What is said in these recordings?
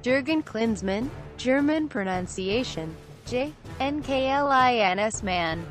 Jurgen Klinsmann, German pronunciation, J-N-K-L-I-N-S-Mann,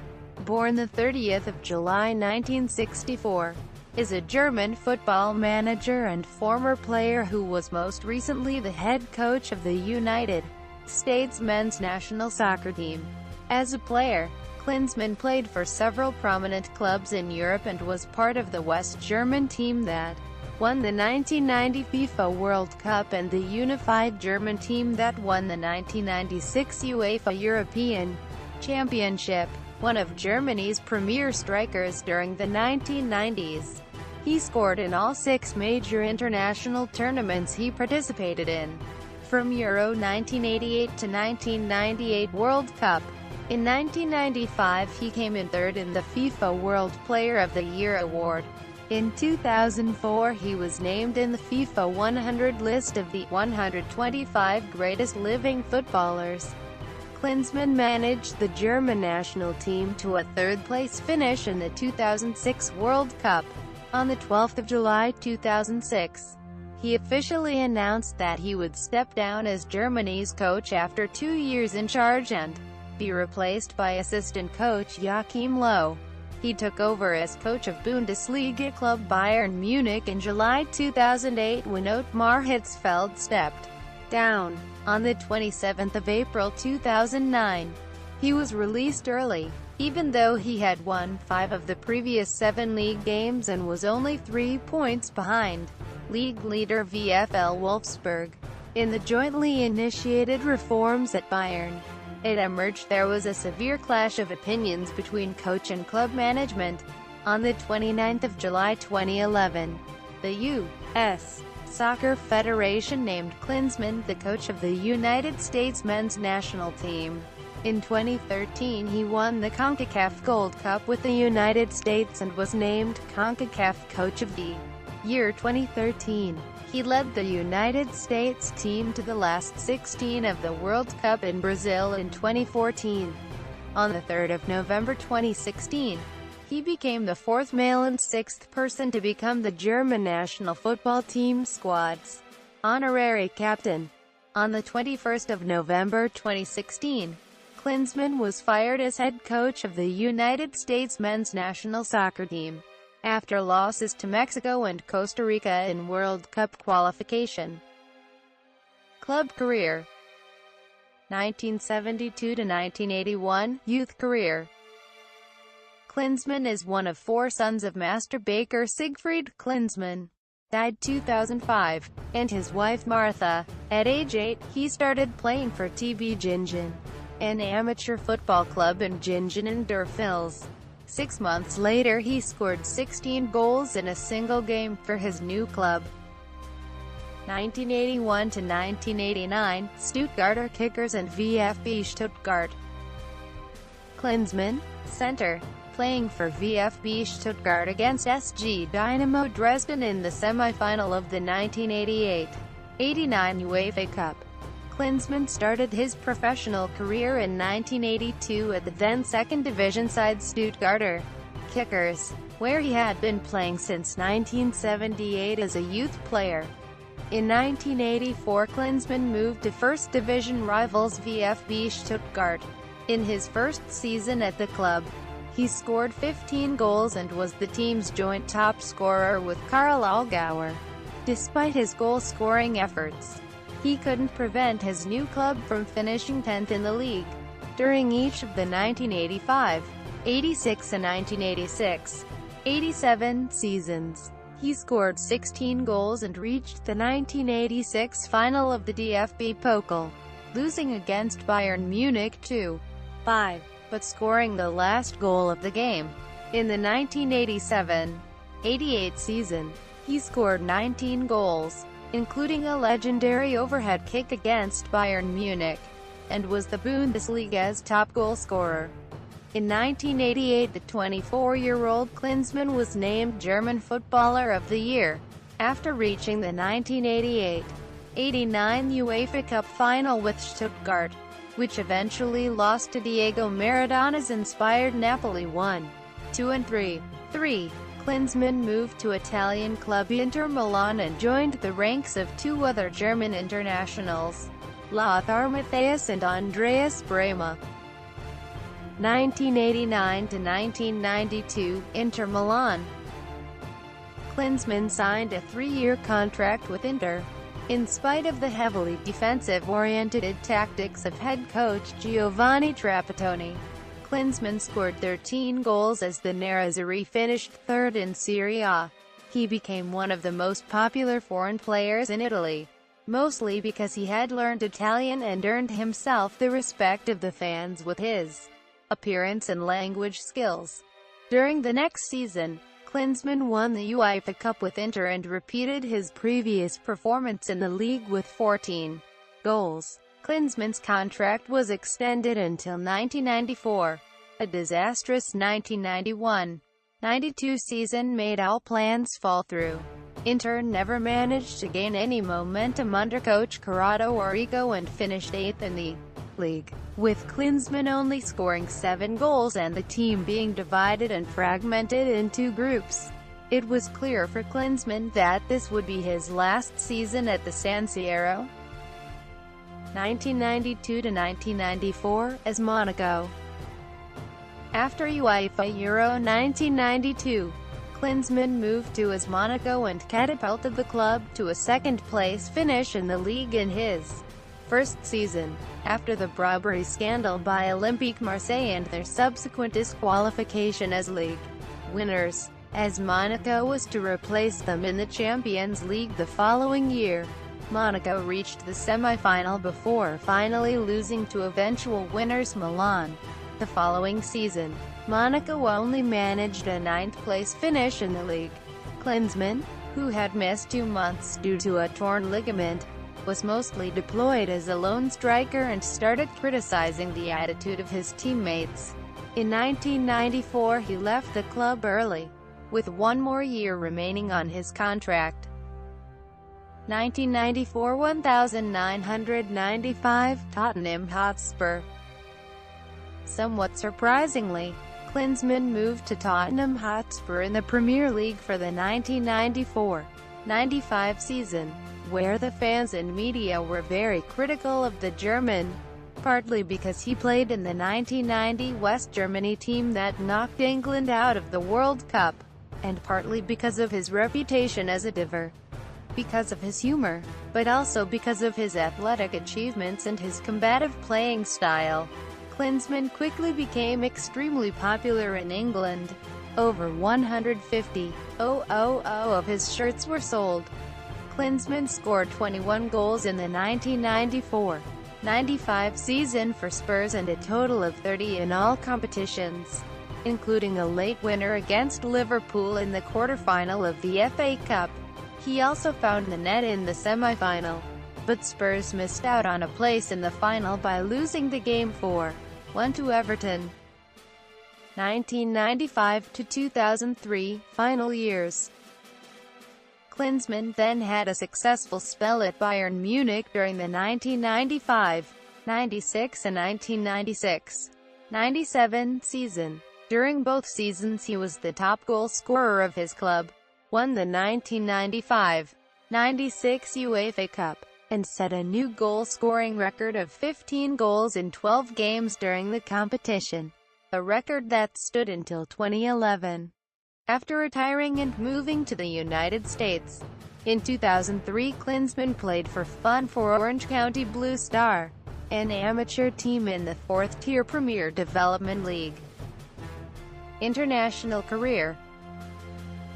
born the 30th of July 1964, is a German football manager and former player who was most recently the head coach of the United States men's national soccer team. As a player, Klinsmann played for several prominent clubs in Europe and was part of the West German team that won the 1990 FIFA World Cup and the unified German team that won the 1996 UEFA European Championship, one of Germany's premier strikers during the 1990s. He scored in all 6 major international tournaments he participated in, from Euro 1988 to 1998 World Cup. In 1995 he came in third in the FIFA World Player of the Year award. In 2004 he was named in the FIFA 100 list of the 125 greatest living footballers. Klinsmann managed the German national team to a third-place finish in the 2006 World Cup. On the 12th of July 2006, he officially announced that he would step down as Germany's coach after 2 years in charge and be replaced by assistant coach Joachim Löw. He took over as coach of Bundesliga club Bayern Munich in July 2008 when Ottmar Hitzfeld stepped down. On the 27th of April 2009, he was released early, even though he had won 5 of the previous 7 league games and was only 3 points behind league leader VfL Wolfsburg. In the jointly initiated reforms at Bayern, it emerged there was a severe clash of opinions between coach and club management. On the 29th of July 2011, the U.S. Soccer Federation named Klinsmann the coach of the United States men's national team. In 2013 he won the CONCACAF Gold Cup with the United States and was named CONCACAF Coach of the Year 2013. He led the United States team to the last 16 of the World Cup in Brazil in 2014. On the 3rd of November 2016, he became the 4th male and 6th person to become the German national football team squad's honorary captain. On the 21st of November 2016, Klinsmann was fired as head coach of the United States men's national soccer team, after losses to Mexico and Costa Rica in World Cup qualification. Club career: 1972 to 1981, youth career. Klinsmann is one of 4 sons of master baker Siegfried Klinsmann, died 2005, and his wife Martha. At age 8, he started playing for TB Gingen, an amateur football club in Gingen in der Pfalz. 6 months later he scored 16 goals in a single game for his new club. 1981 to 1989, Stuttgarter Kickers and VfB Stuttgart. Klinsmann, center, playing for VfB Stuttgart against SG Dynamo Dresden in the semi-final of the 1988-89 UEFA Cup. Klinsmann started his professional career in 1982 at the then second division side Stuttgarter Kickers, where he had been playing since 1978 as a youth player. In 1984 Klinsmann moved to first division rivals VfB Stuttgart. In his first season at the club, he scored 15 goals and was the team's joint top scorer with Karl Allgauer. Despite his goal-scoring efforts, he couldn't prevent his new club from finishing 10th in the league. During each of the 1985, 86 and 1986, 87 seasons, he scored 16 goals and reached the 1986 final of the DFB Pokal, losing against Bayern Munich 2-5, but scoring the last goal of the game. In the 1987-88 season, he scored 19 goals, including a legendary overhead kick against Bayern Munich, and was the Bundesliga's top goal scorer. In 1988 the 24-year-old Klinsmann was named German Footballer of the Year, after reaching the 1988-89 UEFA Cup final with Stuttgart, which eventually lost to Diego Maradona's inspired Napoli 1-2 and 3-3. Klinsmann moved to Italian club Inter Milan and joined the ranks of two other German internationals, Lothar Matthäus and Andreas Brehme. 1989 to 1992, Inter Milan. Klinsmann signed a 3-year contract with Inter. In spite of the heavily defensive-oriented tactics of head coach Giovanni Trapattoni, Klinsmann scored 13 goals as the Nerazzurri finished third in Serie A. He became one of the most popular foreign players in Italy, mostly because he had learned Italian and earned himself the respect of the fans with his appearance and language skills. During the next season, Klinsmann won the UEFA Cup with Inter and repeated his previous performance in the league with 14 goals. Klinsmann's contract was extended until 1994. A disastrous 1991-92 season made all plans fall through. Inter never managed to gain any momentum under coach Corrado Orrigo and finished 8th in the league, with Klinsmann only scoring 7 goals and the team being divided and fragmented into groups. It was clear for Klinsmann that this would be his last season at the San Siro. 1992 to 1994, as Monaco. After UEFA Euro 1992, Klinsmann moved to AS Monaco and catapulted the club to a second-place finish in the league in his first season, after the bribery scandal by Olympique Marseille and their subsequent disqualification as league winners. AS Monaco was to replace them in the Champions League the following year. Monaco reached the semi-final before finally losing to eventual winners Milan. The following season, Monaco only managed a 9th-place finish in the league. Klinsmann, who had missed 2 months due to a torn ligament, was mostly deployed as a lone striker and started criticizing the attitude of his teammates. In 1994 he left the club early, with 1 more year remaining on his contract. 1994 1995, Tottenham Hotspur. Somewhat surprisingly, Klinsmann moved to Tottenham Hotspur in the Premier League for the 1994-95 season, where the fans and media were very critical of the German, partly because he played in the 1990 West Germany team that knocked England out of the World Cup, and partly because of his reputation as a diver. Because of his humor, but also because of his athletic achievements and his combative playing style, Klinsmann quickly became extremely popular in England. Over 150,000 of his shirts were sold. Klinsmann scored 21 goals in the 1994-95 season for Spurs and a total of 30 in all competitions, including a late winner against Liverpool in the quarter-final of the FA Cup. He also found the net in the semi-final, but Spurs missed out on a place in the final by losing the game 4-1 to Everton. 1995 to 2003, final years. Klinsmann then had a successful spell at Bayern Munich during the 1995, 96 and 1996-97 season. During both seasons he was the top goal scorer of his club, won the 1995-96 UEFA Cup, and set a new goal-scoring record of 15 goals in 12 games during the competition, a record that stood until 2011. After retiring and moving to the United States, in 2003 Klinsmann played for fun for Orange County Blue Star, an amateur team in the 4th-tier Premier Development League. International career.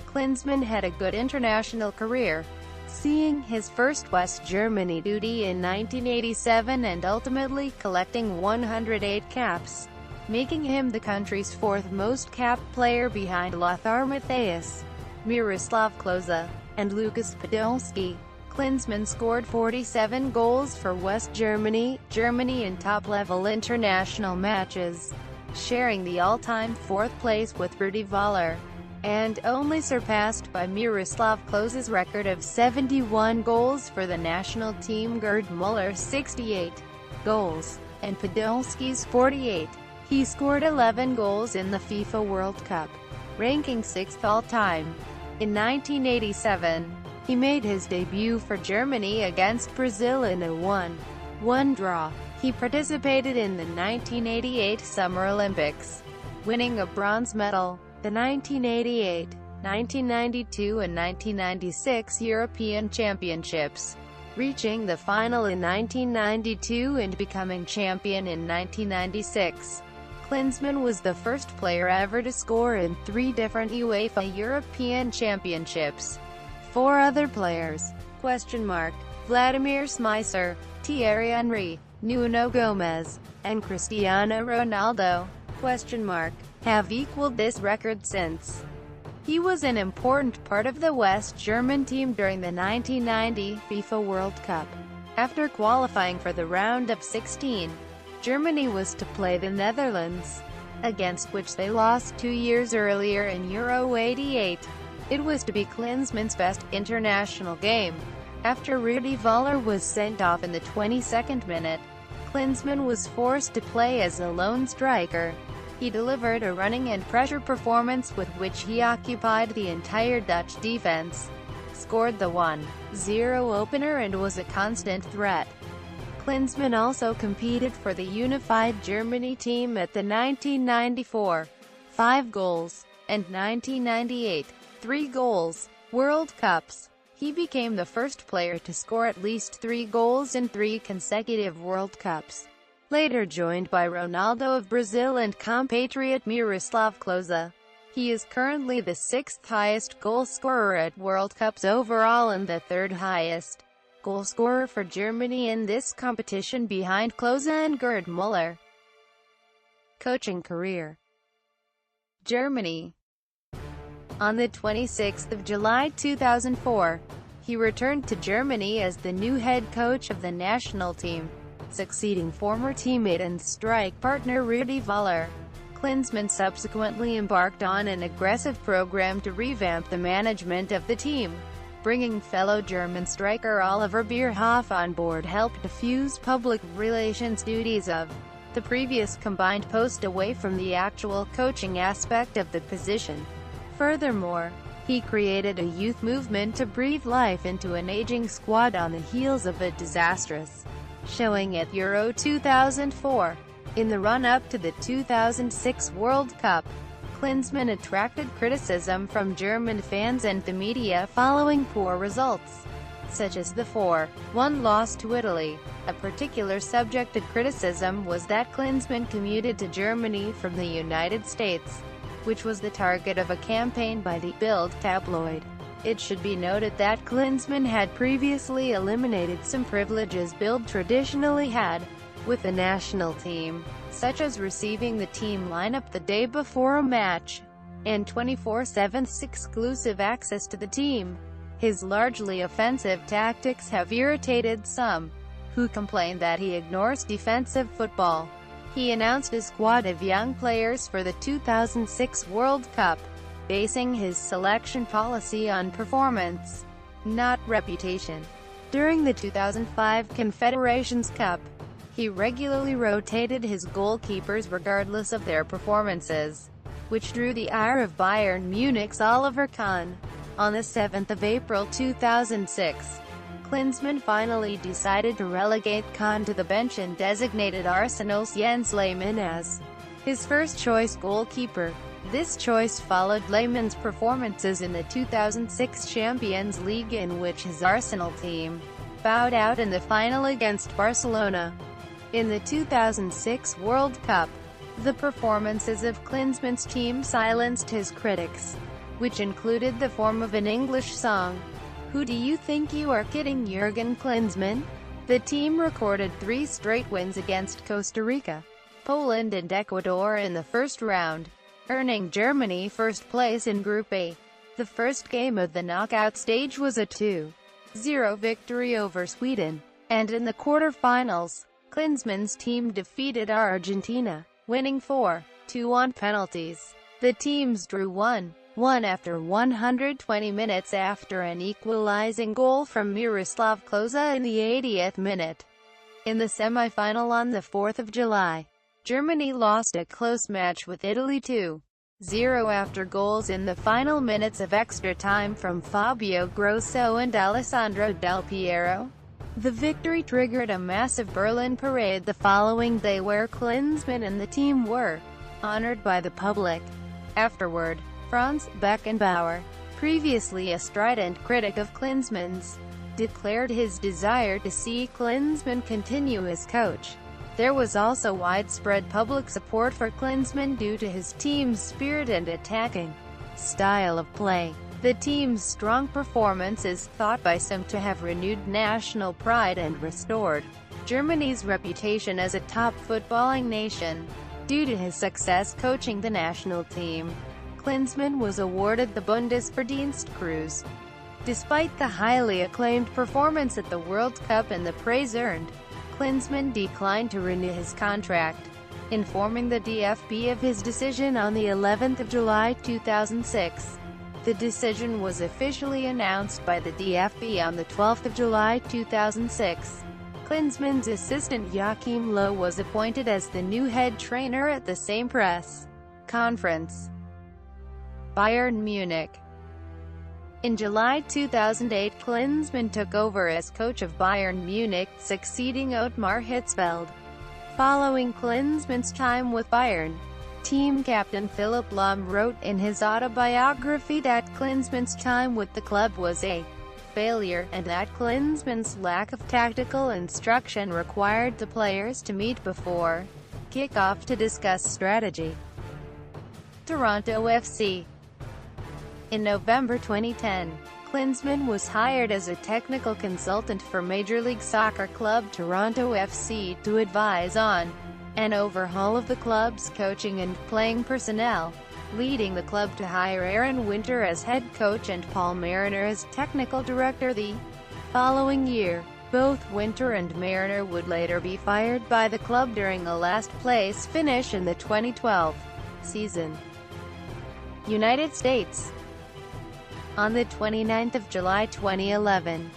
Klinsmann had a good international career, seeing his first West Germany duty in 1987 and ultimately collecting 108 caps, making him the country's 4th most capped player behind Lothar Matthäus, Miroslav Klose, and Lukas Podolski. Klinsmann scored 47 goals for West Germany in top-level international matches, sharing the all-time 4th place with Rudi Völler, and only surpassed by Miroslav Klose's record of 71 goals for the national team, Gerd Muller's 68 goals, and Podolski's 48. He scored 11 goals in the FIFA World Cup, ranking 6th all-time. In 1987, he made his debut for Germany against Brazil in a 1-1 draw. He participated in the 1988 Summer Olympics, winning a bronze medal. The 1988, 1992 and 1996 European Championships, reaching the final in 1992 and becoming champion in 1996. Klinsmann was the first player ever to score in 3 different UEFA European Championships. 4 other players, Vladimir Smicer, Thierry Henry, Nuno Gomes, and Cristiano Ronaldo, have equaled this record since. He was an important part of the West German team during the 1990 FIFA World Cup. After qualifying for the round of 16, Germany was to play the Netherlands, against which they lost 2 years earlier in Euro '88. It was to be Klinsmann's best international game. After Rudi Völler was sent off in the 22nd minute, Klinsmann was forced to play as a lone striker. He delivered a running and pressure performance with which he occupied the entire Dutch defense, scored the 1-0 opener and was a constant threat. Klinsmann also competed for the unified Germany team at the 1994 5 goals and 1998 3 goals World Cups. He became the first player to score at least 3 goals in 3 consecutive World Cups. Later joined by Ronaldo of Brazil and compatriot Miroslav Klose. He is currently the 6th highest goalscorer at World Cups overall and the 3rd highest goalscorer for Germany in this competition behind Klose and Gerd Müller. Coaching career. Germany. On the 26th of July 2004, he returned to Germany as the new head coach of the national team, succeeding former teammate and strike partner Rudi Völler. Klinsmann subsequently embarked on an aggressive program to revamp the management of the team. Bringing fellow German striker Oliver Bierhoff on board helped diffuse public relations duties of the previous combined post away from the actual coaching aspect of the position. Furthermore, he created a youth movement to breathe life into an aging squad on the heels of a disastrous showing at Euro 2004. In the run-up to the 2006 World Cup, Klinsmann attracted criticism from German fans and the media following poor results, such as the 4-1 loss to Italy. A particular subject of criticism was that Klinsmann commuted to Germany from the United States, which was the target of a campaign by the Bild tabloid. It should be noted that Klinsmann had previously eliminated some privileges Bild traditionally had with the national team, such as receiving the team lineup the day before a match, and 24/7 exclusive access to the team. His largely offensive tactics have irritated some, who complain that he ignores defensive football. He announced a squad of young players for the 2006 World Cup, basing his selection policy on performance, not reputation. During the 2005 Confederations Cup, he regularly rotated his goalkeepers regardless of their performances, which drew the ire of Bayern Munich's Oliver Kahn. On the 7th of April 2006, Klinsmann finally decided to relegate Kahn to the bench and designated Arsenal's Jens Lehmann as his first-choice goalkeeper. This choice followed Lehmann's performances in the 2006 Champions League, in which his Arsenal team bowed out in the final against Barcelona. In the 2006 World Cup, the performances of Klinsmann's team silenced his critics, which included the form of an English song, "Who Do You Think You Are Kidding, Jurgen Klinsmann?" The team recorded 3 straight wins against Costa Rica, Poland and Ecuador in the first round, earning Germany first place in Group A. The first game of the knockout stage was a 2-0 victory over Sweden, and in the quarter-finals, Klinsmann's team defeated Argentina, winning 4-2 on penalties. The teams drew 1-1 after 120 minutes after an equalizing goal from Miroslav Klose in the 80th minute. In the semi-final on the 4th of July, Germany lost a close match with Italy 2-0 0 after goals in the final minutes of extra time from Fabio Grosso and Alessandro Del Piero. The victory triggered a massive Berlin parade the following day where Klinsmann and the team were honored by the public. Afterward, Franz Beckenbauer, previously a strident critic of Klinsmann's, declared his desire to see Klinsmann continue as coach. There was also widespread public support for Klinsmann due to his team's spirit and attacking style of play. The team's strong performance is thought by some to have renewed national pride and restored Germany's reputation as a top footballing nation. Due to his success coaching the national team, Klinsmann was awarded the Bundesverdienstkreuz. Despite the highly acclaimed performance at the World Cup and the praise earned, Klinsmann declined to renew his contract, informing the DFB of his decision on the 11th of July 2006. The decision was officially announced by the DFB on the 12th of July 2006. Klinsmann's assistant Joachim Löw was appointed as the new head trainer at the same press conference. Bayern Munich. In July 2008, Klinsmann took over as coach of Bayern Munich, succeeding Ottmar Hitzfeld. Following Klinsmann's time with Bayern, team captain Philipp Lahm wrote in his autobiography that Klinsmann's time with the club was a failure, and that Klinsmann's lack of tactical instruction required the players to meet before kick-off to discuss strategy. Toronto FC. In November 2010, Klinsmann was hired as a technical consultant for Major League Soccer club Toronto FC to advise on an overhaul of the club's coaching and playing personnel, leading the club to hire Aaron Winter as head coach and Paul Mariner as technical director. The following year, both Winter and Mariner would later be fired by the club during a last-place finish in the 2012 season. United States. On the 29th of July 2011,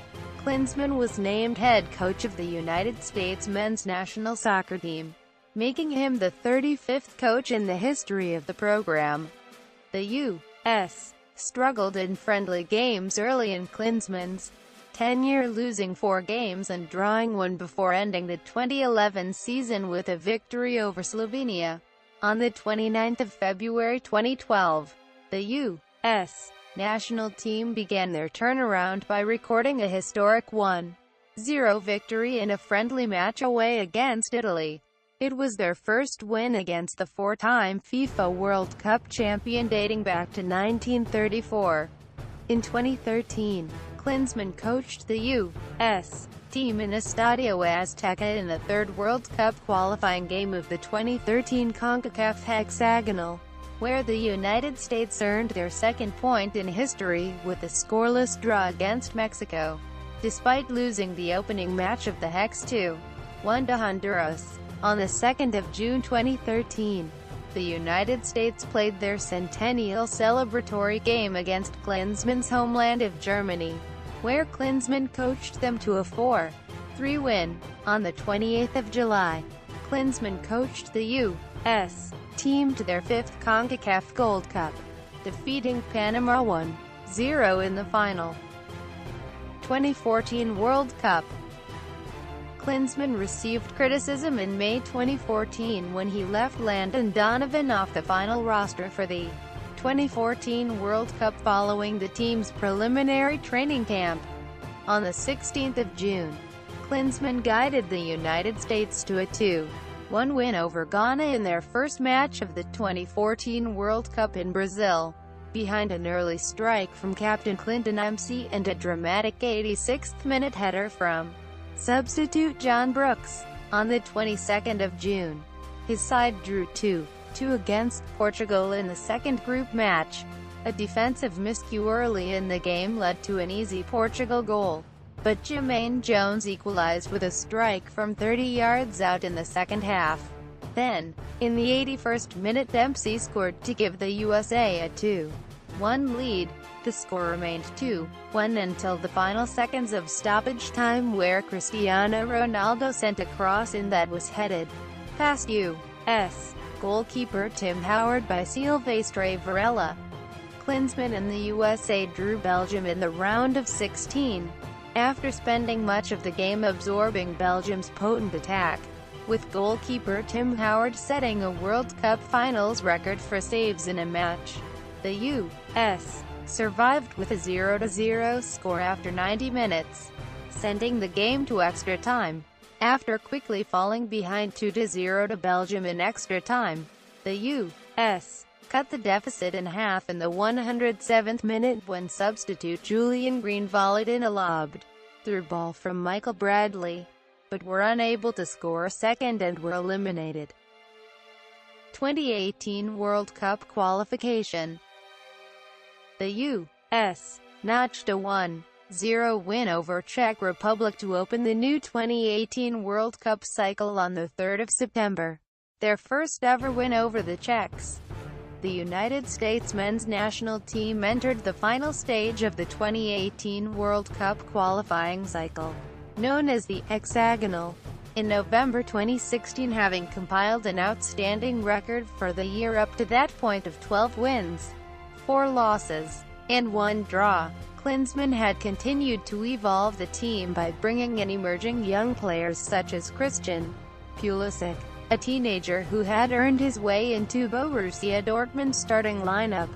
Klinsmann was named head coach of the United States men's national soccer team, making him the 35th coach in the history of the program. The U.S. struggled in friendly games early in Klinsmann's tenure, losing 4 games and drawing 1 before ending the 2011 season with a victory over Slovenia. On the 29th of February 2012, the U.S. national team began their turnaround by recording a historic 1-0 victory in a friendly match away against Italy. It was their first win against the 4-time FIFA World Cup champion dating back to 1934. In 2013, Klinsmann coached the U.S. team in Estadio Azteca in the third World Cup qualifying game of the 2013 CONCACAF Hexagonal, where the United States earned their second point in history with a scoreless draw against Mexico, despite losing the opening match of the Hex 2-1 to Honduras. On the 2nd of June 2013, the United States played their centennial celebratory game against Klinsmann's homeland of Germany, where Klinsmann coached them to a 4-3 win. On the 28th of July, Klinsmann coached the U.S. team to their 5th CONCACAF Gold Cup, defeating Panama 1-0 in the final. 2014 World Cup. Klinsmann received criticism in May 2014 when he left Landon Donovan off the final roster for the 2014 World Cup following the team's preliminary training camp. On the 16th of June, Klinsmann guided the United States to a 2-1 win over Ghana in their first match of the 2014 World Cup in Brazil, behind an early strike from captain Clinton MC and a dramatic 86th-minute header from substitute John Brooks. On the 22nd of June, his side drew 2-2 against Portugal in the second group match. A defensive miscue early in the game led to an easy Portugal goal, but Jermaine Jones equalized with a strike from 30 yards out in the second half. Then, in the 81st minute, Dempsey scored to give the USA a 2-1 lead. The score remained 2-1 until the final seconds of stoppage time, where Cristiano Ronaldo sent a cross in that was headed past U.S. goalkeeper Tim Howard by Silvestre Varela. Klinsmann and the USA drew Belgium in the round of 16, after spending much of the game absorbing Belgium's potent attack, with goalkeeper Tim Howard setting a World Cup finals record for saves in a match. The U.S. survived with a 0-0 score after 90 minutes, sending the game to extra time. After quickly falling behind 2-0 to Belgium in extra time, the U.S. cut the deficit in half in the 107th minute when substitute Julian Green volleyed in a lobbed-through ball from Michael Bradley, but were unable to score a second and were eliminated. 2018 World Cup qualification. The U.S. notched a 1-0 win over Czech Republic to open the new 2018 World Cup cycle on the 3rd of September, their first ever win over the Czechs. The United States men's national team entered the final stage of the 2018 World Cup qualifying cycle, known as the hexagonal, in November 2016, having compiled an outstanding record for the year up to that point of 12 wins, 4 losses, and 1 draw. Klinsmann had continued to evolve the team by bringing in emerging young players such as Christian Pulisic, a teenager who had earned his way into Borussia Dortmund's starting lineup,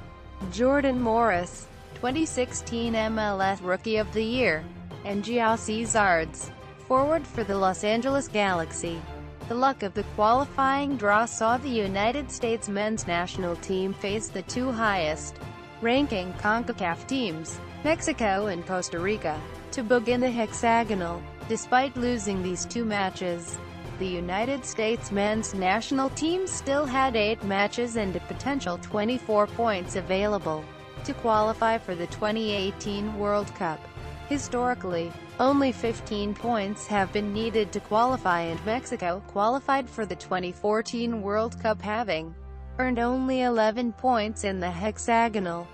Jordan Morris, 2016 MLS Rookie of the Year, and Gyasi Zardes, forward for the Los Angeles Galaxy. The luck of the qualifying draw saw the United States men's national team face the 2 highest-ranking CONCACAF teams, Mexico and Costa Rica, to begin the hexagonal. Despite losing these 2 matches, the United States men's national team still had 8 matches and a potential 24 points available to qualify for the 2018 World Cup. Historically, only 15 points have been needed to qualify, and Mexico qualified for the 2014 World Cup having earned only 11 points in the hexagonal.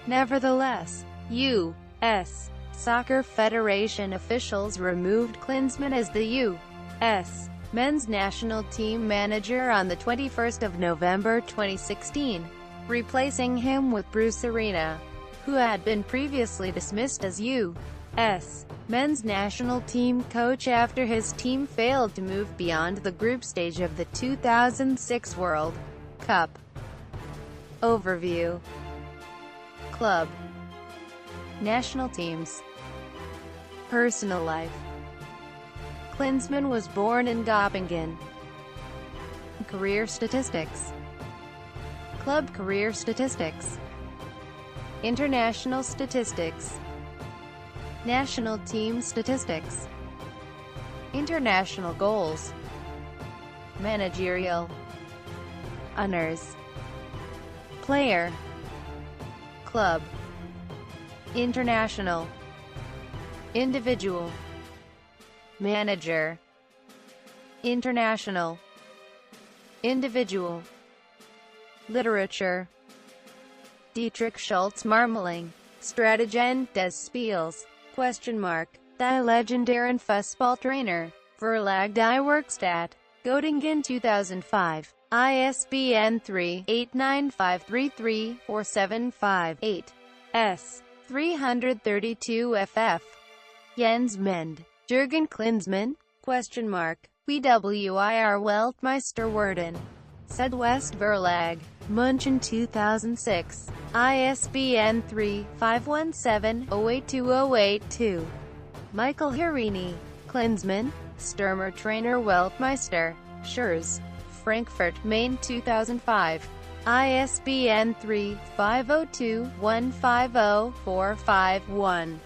Nevertheless, U.S. Soccer Federation officials removed Klinsmann as the U.S. men's national team manager on the 21st of November 2016, replacing him with Bruce Arena, who had been previously dismissed as U.S. men's national team coach after his team failed to move beyond the group stage of the 2006 World Cup. Overview. Club. National teams. Personal life. Klinsmann was born in Göppingen. Career statistics. Club career statistics. International statistics. National team statistics. International goals. Managerial honors. Player. Club. International. Individual. Manager. International. Individual. Literature. Dietrich Schultz-Marmeling, Strategien des Spiels, ? Die legendären Fußballtrainer, Verlag die Werkstatt, Göttingen 2005, ISBN 3-89533-475-8, S. 332 ff. Jens Mend, Jurgen Klinsmann, ? WIR Weltmeister werden. Südwest Verlag, München 2006, ISBN 3-517-082082. Michael Harini, Klinsmann, Stürmer Trainer Weltmeister, Schurz, Frankfurt, Main 2005, ISBN 3-502-150-451.